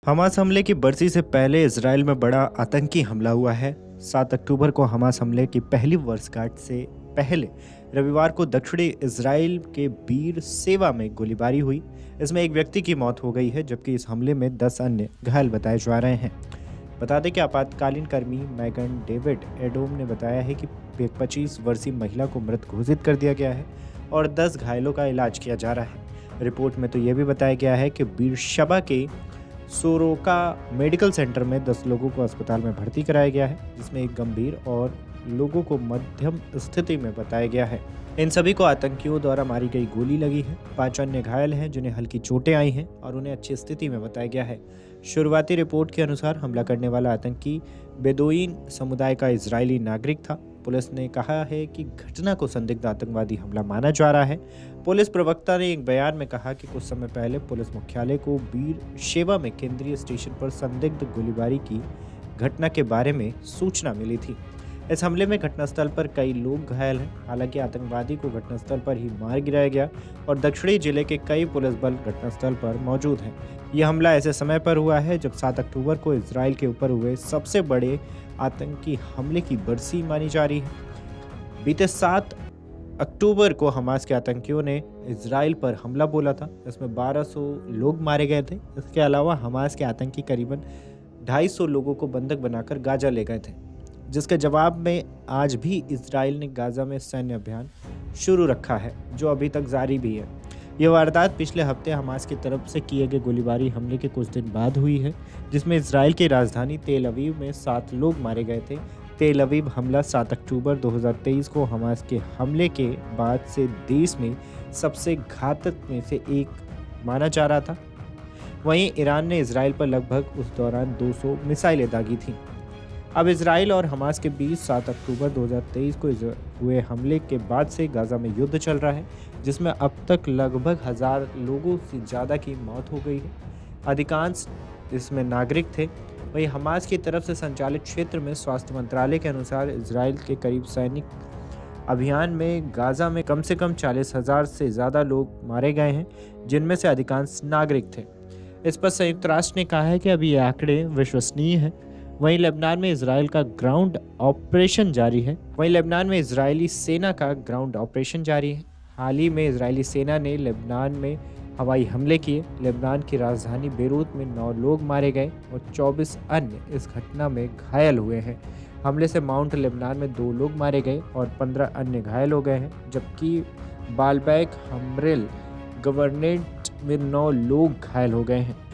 Hamas हमले की बरसी से पहले इजराइल में बड़ा आतंकी हमला हुआ है। 7 अक्टूबर को हमास हमले की पहली वर्षगांठ से पहले रविवार को दक्षिणी इजराइल के बीर सेवा में गोलीबारी हुई। इसमें एक व्यक्ति की मौत हो गई है, जबकि इस हमले में 10 अन्य घायल बताए जा रहे हैं। बता दें कि आपातकालीन कर्मी मैगन डेविड एडोम ने बताया है कि एक 25 वर्षीय महिला को मृत घोषित कर दिया गया है और 10 घायलों का इलाज किया जा रहा है। रिपोर्ट में तो यह भी बताया गया है कि बीरशबा के सोरोका मेडिकल सेंटर में 10 लोगों को अस्पताल में भर्ती कराया गया है, जिसमें एक गंभीर और लोगों को मध्यम स्थिति में बताया गया है। इन सभी को आतंकियों द्वारा मारी गई गोली लगी है। 5 अन्य घायल हैं जिन्हें हल्की चोटें आई हैं और उन्हें अच्छी स्थिति में बताया गया है। शुरुआती रिपोर्ट के अनुसार हमला करने वाला आतंकी बेदोइन समुदाय का इजरायली नागरिक था। पुलिस ने कहा है कि घटना को संदिग्ध आतंकवादी हमला माना जा रहा है। पुलिस प्रवक्ता ने एक बयान में कहा कि कुछ समय पहले पुलिस मुख्यालय को बीर शेवा में केंद्रीय स्टेशन पर संदिग्ध गोलीबारी की घटना के बारे में सूचना मिली थी। इस हमले में घटनास्थल पर कई लोग घायल हैं। हालांकि आतंकवादी को घटनास्थल पर ही मार गिराया गया और दक्षिणी जिले के कई पुलिस बल घटनास्थल पर मौजूद हैं। यह हमला ऐसे समय पर हुआ है जब 7 अक्टूबर को इजराइल के ऊपर हुए सबसे बड़े आतंकी हमले की बरसी मानी जा रही है। बीते 7 अक्टूबर को हमास के आतंकियों ने इजराइल पर हमला बोला था। इसमें 1200 लोग मारे गए थे। इसके अलावा हमास के आतंकी करीबन 250 लोगों को बंधक बनाकर गाजा ले गए थे, जिसके जवाब में आज भी इजराइल ने गाजा में सैन्य अभियान शुरू रखा है, जो अभी तक जारी भी है। यह वारदात पिछले हफ्ते हमास की तरफ से किए गए गोलीबारी हमले के कुछ दिन बाद हुई है, जिसमें इजराइल की राजधानी तेल अवीव में 7 लोग मारे गए थे। तेल अवीव हमला 7 अक्टूबर 2023 को हमास के हमले के बाद से देश में सबसे घातक में से एक माना जा रहा था। वहीं ईरान ने इजराइल पर लगभग उस दौरान 200 मिसाइलें दागी थीं। अब इजराइल और हमास के बीच 7 अक्टूबर 2023 को हुए हमले के बाद से गाजा में युद्ध चल रहा है, जिसमें अब तक लगभग 1000 लोगों से ज़्यादा की मौत हो गई है। अधिकांश इसमें नागरिक थे। वहीं हमास की तरफ से संचालित क्षेत्र में स्वास्थ्य मंत्रालय के अनुसार इजराइल के करीब सैनिक अभियान में गाजा में कम से कम 40,000 से ज़्यादा लोग मारे गए हैं, जिनमें से अधिकांश नागरिक थे। इस पर संयुक्त राष्ट्र ने कहा है कि अभी ये आंकड़े विश्वसनीय हैं। वहीं लेबनान में इजराइल का ग्राउंड ऑपरेशन जारी है। इजरायली सेना का ग्राउंड ऑपरेशन जारी है। हाल ही में इजरायली सेना ने लेबनान में हवाई हमले किए। लेबनान की राजधानी बेरूत में 9 लोग मारे गए और 24 अन्य इस घटना में घायल हुए हैं। हमले से माउंट लेबनान में 2 लोग मारे गए और 15 अन्य घायल हो गए हैं, जबकि बालबैक हमरेल गवर्नेट में 9 लोग घायल हो गए हैं।